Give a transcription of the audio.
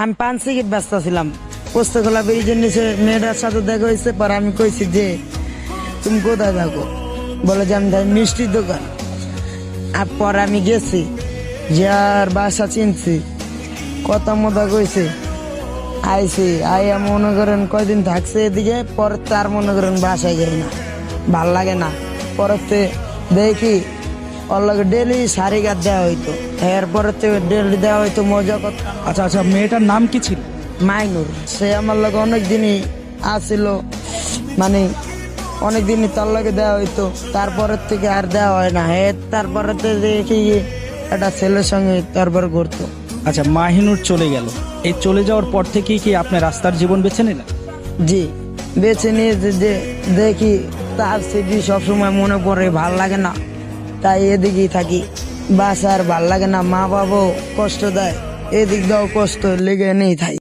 আমি পান সিগারেট ব্যস্ত ছিলাম। পোস্তকলা ব্রিজের নিচে মেয়েটার সাথে দেখা হয়েছে। পর আমি কইছি যে তুমি কোথায় থাকো, বলে যে আমি থাকি মিষ্টির দোকান। আর পর আমি গেছি, যে আর বাসা চিনছি, কথা মতো কইছে, আইছি আইয়া মনে করেন কয়দিন থাকছে এদিকে। পর তার মনে করেন বাসায় যাই না, ভাল লাগে না। পরতে দেখি ওর লগে ডেলি শাড়ি গাছ দেওয়া হইতো, এরপরে ডেলি দেওয়া হইতো মজা কথা। আচ্ছা আচ্ছা, মেয়েটার নাম কি ছিল? মাইনুর, সে আমার লগে অনেক দিনই আসছিল, মানে অনেক দিনই তার লগে দেওয়া হইতো। তারপরের থেকে আর দেওয়া হয় না। তারপরে দেখি একটা ছেলের সঙ্গে তারপর ঘুরতো। আচ্ছা, মাহিনুর চলে গেল, এই চলে যাওয়ার পর থেকেই কি আপনি রাস্তার জীবন বেছে নিলেন? জি, বেছে নিয়েছে। যে দেখি তার স্মৃতি সবসময় মনে পড়ে, ভাল লাগে না, তাই এদিকেই থাকি। বাস আর ভাল লাগে না, মা বাবাও কষ্ট দেয়, এদিক দাও কষ্ট লেগে নেই থাই।